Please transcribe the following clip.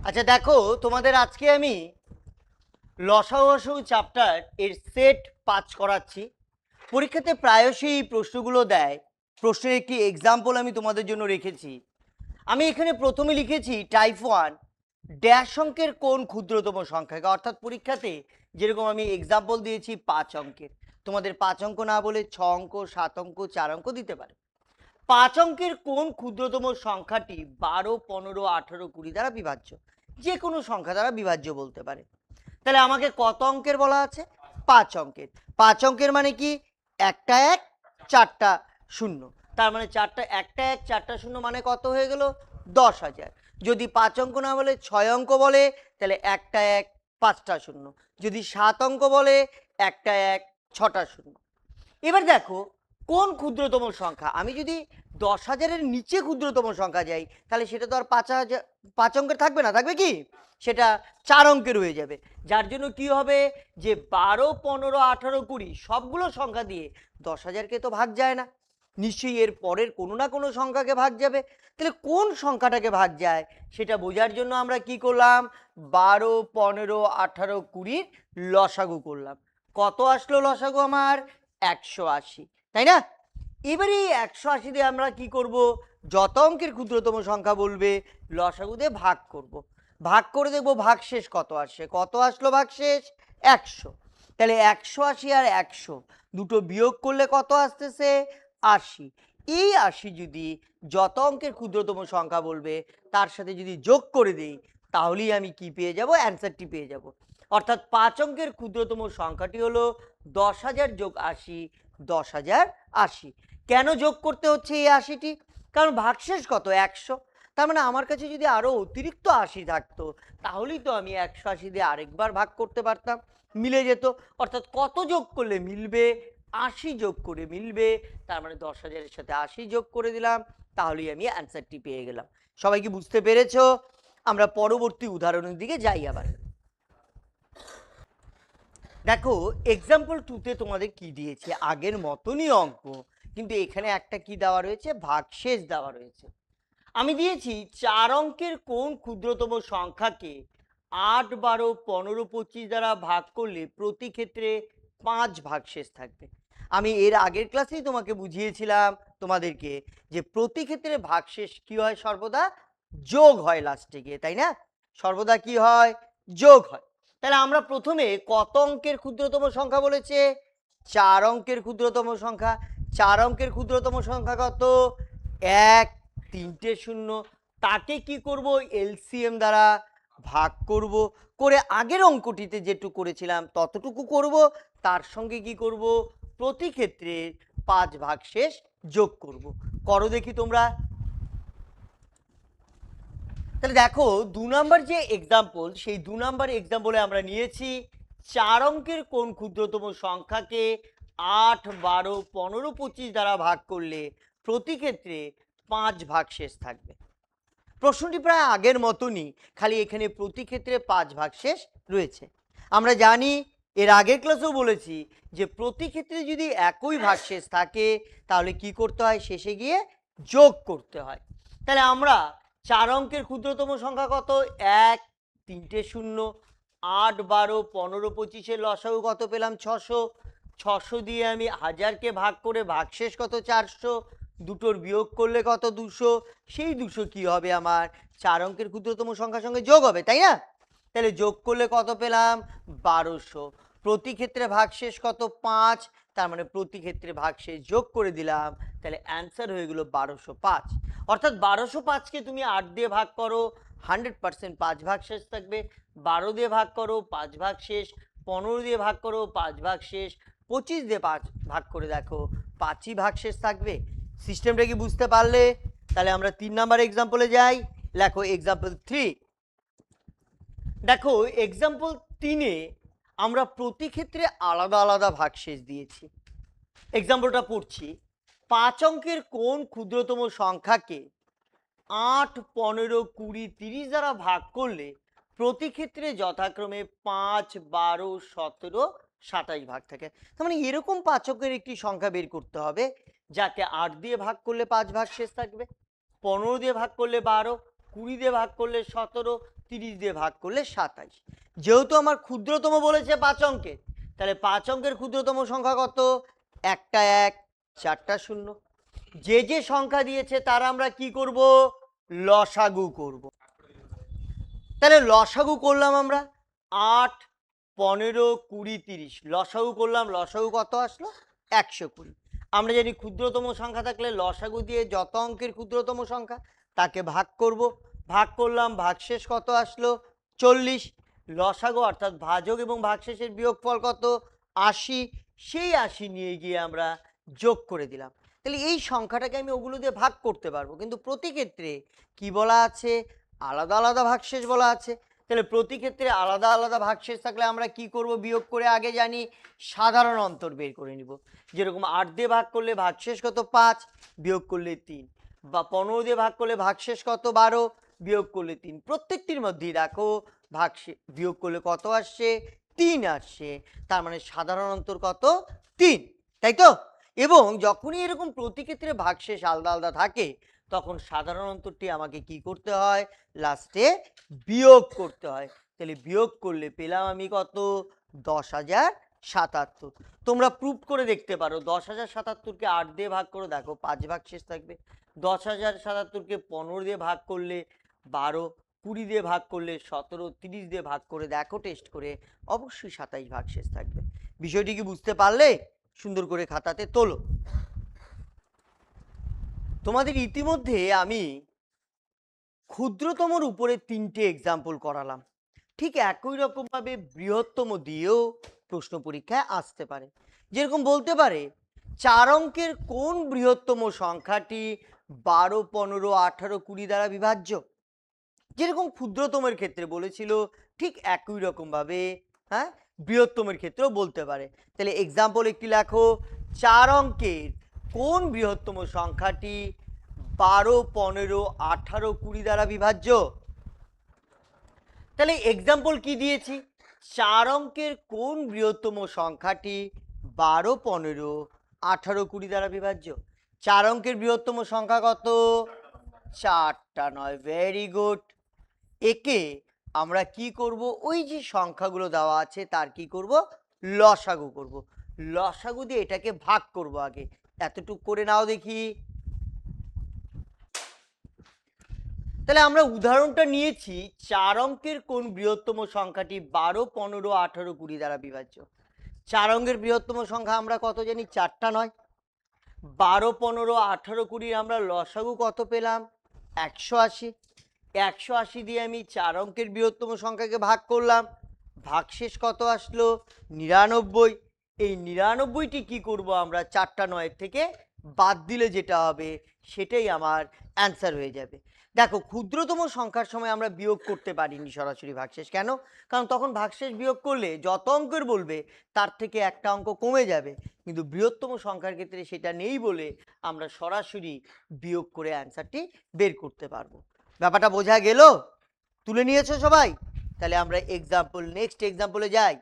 আচ্ছা দেখো, তোমাদের আজকে আমি লসাগু হসাগু চ্যাপ্টার এর সেট 5 করাচ্ছি। পরীক্ষাতে প্রায়শই এই প্রশ্নগুলো দেয়। প্রশ্নের একটি এক্সাম্পল আমি তোমাদের জন্য রেখেছি। আমি এখানে প্রথমে লিখেছি টাইপ 1 ড্যাশ অঙ্কের কোন ক্ষুদ্রতম সংখ্যাকে, অর্থাৎ পরীক্ষাতে যেরকম আমি এক্সাম্পল দিয়েছি 5 অঙ্কের, তোমাদের 5 অঙ্ক না বলে 6 অঙ্ক, 7 অঙ্ক, 4 অঙ্ক দিতে পারে। 5 অঙ্কের কোন ক্ষুদ্রতম সংখ্যাটি 12, 15, 18, 20 দ্বারা বিভাজ্য, যে কোনো সংখ্যা দ্বারা বিভাজ্য বলতে পারে। তাহলে আমাকে কত অঙ্কের বলা আছে? 5 অঙ্কের। 5 অঙ্কের মানে কি? একটা 1 4টা 0, তার মানে একটা 1 4টা 0 মানে কত হয়ে গেল? 10,000। যদি 5 অঙ্ক না বলে 6 অঙ্ক বলে, তাহলে একটা 1 5টা 0। যদি 7 অঙ্ক বলে, একটা 1 6টা 0। এবার দেখো কোন ক্ষুদ্রতম সংখ্যা। আমি যদি 10,000-এর নিচে ক্ষুদ্রতম সংখ্যা যাই, তাহলে সেটা তো আর 5,000 5 অঙ্কের থাকবে না, থাকবে কি? সেটা 4 অঙ্কের হয়ে যাবে। যার জন্য কি হবে, যে 12, 15, 18, 20 সবগুলো সংখ্যা দিয়ে 10,000-কে তো ভাগ যায় না, নিশ্চয়ই এর পরের কোনো না কোনো সংখ্যাকে ভাগ যাবে। তাহলে কোন সংখ্যাটাকে ভাগ যায় সেটা বোঝার জন্য আমরা কি করলাম, 12, 15, 18, 20 লসাগু করলাম। কত আসলো লসাগু আমার? 180, তাই না? এবারে এই 180 দিয়ে আমরা কি করব, যত অঙ্কের ক্ষুদ্রতম সংখ্যা বলবে লসাগু দিয়ে ভাগ করব। ভাগ করে দেখবো ভাগশেষ কত আসে। কত আসলো ভাগশেষ? 100। তাহলে 180 আর 100 দুটো বিয়োগ করলে কত আসতেছে? 80। এই 80 যদি যত অঙ্কের ক্ষুদ্রতম সংখ্যা বলবে তার সাথে যদি যোগ করে দিই, তাহলেই আমি কি পেয়ে যাব? অ্যান্সারটি পেয়ে যাব। অর্থাৎ 5 অঙ্কের ক্ষুদ্রতম সংখ্যাটি হলো 10,000 যোগ 80, 10,080। কেন যোগ করতে হচ্ছে এই 80টি? কারণ ভাগশেষ কত? 100। তার মানে আমার কাছে যদি আরো অতিরিক্ত 80 থাকতো, তাহলেই তো আমি 180 দিয়ে আরেকবার ভাগ করতে পারতাম, মিলে যেত। অর্থাৎ কত যোগ করলে মিলবে? 80 যোগ করে মিলবে। তার মানে 10,000-এর সাথে 80 যোগ করে দিলাম, তাহলেই আমি অ্যান্সারটি পেয়ে গেলাম। সবাই কি বুঝতে পেরেছো? আমরা পরবর্তী উদাহরণের দিকে যাই। আবার দেখো এক্সাম্পল 2তে তোমাদের কি দিয়েছে, আগের মতনই অঙ্ক, কিন্তু এখানে একটা কি দেওয়া রয়েছে? ভাগশেষ দেওয়া রয়েছে। আমি দিয়েছি 4 অঙ্কের কোন ক্ষুদ্রতম সংখ্যাকে 8, 12, 15, 25 দ্বারা ভাগ করলে প্রতি ক্ষেত্রে 5 ভাগশেষ থাকবে। আমি এর আগের ক্লাসেই তোমাকে বুঝিয়েছিলাম তোমাদেরকে যে প্রতি ক্ষেত্রে ভাগশেষ কি হয়? সর্বদা যোগ হয় লাস্টে গিয়ে, তাই না? সর্বদা কি হয়? যোগ হয়। তাহলে আমরা প্রথমে কত অঙ্কের ক্ষুদ্রতম সংখ্যা বলেছে? 4 অঙ্কের ক্ষুদ্রতম সংখ্যা। 4 অঙ্কের ক্ষুদ্রতম সংখ্যা কত? 1, 3টে 0। তাকে কি করব? এলসিএম দ্বারা ভাগ করব। করে আগের অঙ্কটিতে যেটুকু করেছিলাম ততটুকু করব। তার সঙ্গে কি করব? প্রতি ক্ষেত্রে 5 ভাগশেষ যোগ করব। করো দেখি তোমরা। তাহলে দেখো 2 নাম্বার যে এক্সাম্পল, সেই 2 নাম্বার এক্সাম্পলে আমরা নিয়েছি 4 অঙ্কের কোন ক্ষুদ্রতম সংখ্যাকে 8, 12, 15, 25 দ্বারা ভাগ করলে প্রতি ক্ষেত্রে 5 ভাগশেষ থাকবে। প্রশ্নটি প্রায় আগের মতনই, খালি এখানে প্রতি ক্ষেত্রে 5 ভাগশেষ রয়েছে। আমরা জানি, এর আগের ক্লাসেও বলেছি যে প্রতি ক্ষেত্রে যদি একই ভাগশেষ থাকে তাহলে কি করতে হয়? শেষে গিয়ে যোগ করতে হয়। তাহলে আমরা 4 অঙ্কের ক্ষুদ্রতম সংখ্যা কত? 1, 3টে 0। 8, 12, 15, 25-এর লসাগু কত পেলাম? 600। 600 দিয়ে আমি 1000-কে ভাগ করে ভাগশেষ কত? 400। দুটোর বিয়োগ করলে কত? 200। সেই 200 কি হবে আমার? 4 অঙ্কের ক্ষুদ্রতম সংখ্যার সঙ্গে যোগ হবে, তাই না? তাহলে যোগ করলে কত পেলাম? 1200। প্রতি ক্ষেত্রে ভাগশেষ কত? 5। তার মানে প্রতি ক্ষেত্রে ভাগশেষ যোগ করে দিলাম, তাহলে অ্যান্সার হয়ে গেল 1205। অর্থাৎ 1205-কে তুমি 8 দিয়ে ভাগ করো, 100% 5 ভাগশেষ থাকবে। 12 দিয়ে ভাগ করো, 5 ভাগশেষ। 15 দিয়ে ভাগ করো, 5 ভাগশেষ। 25 দিয়ে 5 ভাগ করে দেখো, 5ই ভাগশেষ থাকবে। সিস্টেমটা কি বুঝতে পারলে? তাহলে আমরা 3 নাম্বার এক্সাম্পলে যাই। লেখো এক্সাম্পল 3। দেখো এক্সাম্পল 3-এ আমরা প্রতি ক্ষেত্রে আলাদা আলাদা ভাগশেষ দিয়েছি। এক্সাম্পলটা পড়ছি। 5 অঙ্কের কোন ক্ষুদ্রতম সংখ্যাকে 8, 15, 20, 30 দ্বারা ভাগ করলে প্রতি ক্ষেত্রে যথাক্রমে 5, 12, 17, 27 ভাগ থাকে। তার মানে এরকম 5 অঙ্কের একটি সংখ্যা বের করতে হবে যাকে 8 দিয়ে ভাগ করলে 5 ভাগ শেষ থাকবে, 15 দিয়ে ভাগ করলে 12, 20 দিয়ে ভাগ করলে 17, 30 দিয়ে ভাগ করলে 27। যেহেতু আমার ক্ষুদ্রতম বলেছে 5 অঙ্কের, তাহলে 5 অঙ্কের ক্ষুদ্রতম সংখ্যা কত? একটা 1, 4টা 0। যে যে সংখ্যা দিয়েছে তার আমরা কি করব? লসাগু করব। তাহলে লসাগু করলাম আমরা 8, 15, 20, 30। লসাগু করলাম, লসাগু কত আসলো? 120। আমরা জানি ক্ষুদ্রতম সংখ্যা থাকলে লসাগু দিয়ে যত অঙ্কের ক্ষুদ্রতম সংখ্যা তাকে ভাগ করব। ভাগ করলাম, ভাগশেষ কত আসলো? 40। লসাগু অর্থাৎ ভাজক এবং ভাগশেষের বিয়োগফল কত? 80। সেই 80 নিয়ে গিয়ে আমরা যোগ করে দিলাম। তাহলে এই সংখ্যাটাকে আমি ওগুলো দিয়ে ভাগ করতে পারবো, কিন্তু প্রতি ক্ষেত্রে কি বলা আছে? আলাদা আলাদা ভাগশেষ বলা আছে। তাহলে প্রতি ক্ষেত্রে আলাদা আলাদা ভাগশেষ থাকলে আমরা কি করব? বিয়োগ করে আগে জানি সাধারণ অন্তর বের করে নিব। যেরকম 8 দিয়ে ভাগ করলে ভাগশেষ কত? 5, বিয়োগ করলে 3। বা 15 দিয়ে ভাগ করলে ভাগশেষ কত? 12, বিয়োগ করলে 3। প্রত্যেকটির মধ্যেই দেখো ভাগশেষ বিয়োগ করলে কত আসছে? 3 আসছে। তার মানে সাধারণ অন্তর কত? 3, তাই তো? এবং যখনই এরকম প্রতি ক্ষেত্রে ভাগশেষ আলাদা আলাদা থাকে তখন সাধারণ অন্তরটি আমাকে কি করতে হয়? লাস্টে বিয়োগ করতে হয়। তাহলে বিয়োগ করলে পেলাম আমি কত? 10,077। তোমরা প্রুফ করে দেখতে পারো। 10,077কে 8 দিয়ে ভাগ করো, দেখো 5 ভাগশেষ থাকবে। 10,077কে 15 দিয়ে ভাগ করলে 12, 20 দিয়ে ভাগ করলে 17, 30 দিয়ে ভাগ করে দেখো টেস্ট করে, অবশ্যই 27 ভাগশেষ থাকবে। বিষয়টি কি বুঝতে পারলে? সুন্দর করে খাতাতে তোলো। তোমাদের ইতিমধ্যে আমি ক্ষুদ্রতমর উপরে 3টে এক্সাম্পল করালাম। ঠিক একই রকমভাবে বৃহত্তম দিয়েও প্রশ্ন পরীক্ষায় আসতে পারে। যেরকম বলতে পারে 4 অঙ্কের কোন বৃহত্তম সংখ্যাটি 12, 15, 18, 20 দ্বারা বিভাজ্য? যেরকম ক্ষুদ্রতমের ক্ষেত্রে বলেছিল ঠিক একই রকমভাবে হ্যাঁ বৃহত্তমের ক্ষেত্রেও বলতে পারে। তাহলে এক্সাম্পল একটি লেখো, 4 অঙ্কের কোন বৃহত্তম সংখ্যাটি 12, 15, 18, 20 দ্বারা বিভাজ্য? তাহলে এক্সাম্পল কি দিয়েছি? 4 অঙ্কের কোন বৃহত্তম সংখ্যাটি 12, 15, 18, 20 দ্বারা বিভাজ্য? 4 অঙ্কের বৃহত্তম সংখ্যা কত? 4টা 9। Very good. একে আমরা কি করব? ওই যে সংখ্যাগুলো দেওয়া আছে তার কি করব? লসাগু করব। লসাগু দিয়ে এটাকে ভাগ করব। আগে এতটুকু করে নাও দেখি। তাহলে আমরা উদাহরণটা নিয়েছি 4 অঙ্কের কোন বৃহত্তম সংখ্যাটি 12, 15, 18, 20 দ্বারা বিভাজ্য? 4 অঙ্কের বৃহত্তম সংখ্যা আমরা কত জানি? 4টা 9। 12, 15, 18, 20 আমরা লসাগু কত পেলাম? 180। 180 দিয়ে আমি 4 অঙ্কের বৃহত্তম সংখ্যাকে ভাগ করলাম, ভাগশেষ কত আসলো? 99। এই 99টি কি করব আমরা? 4টা 9 থেকে বাদ দিলে যেটা হবে সেটাই আমার অ্যান্সার হয়ে যাবে। দেখো ক্ষুদ্রতম সংখ্যার সময় আমরা বিয়োগ করতে পারিনি সরাসরি ভাগশেষ। কেন? কারণ তখন ভাগশেষ বিয়োগ করলে যত অঙ্কের বলবে তার থেকে একটা অঙ্ক কমে যাবে, কিন্তু বৃহত্তম সংখ্যার ক্ষেত্রে সেটা নেই বলে আমরা সরাসরি বিয়োগ করে অ্যান্সারটি বের করতে পারবো। ব্যাপারটা বোঝা গেল? তুলে নিয়েছো সবাই? তাহলে আমরা নেক্সট এক্সাম্পলে যাই।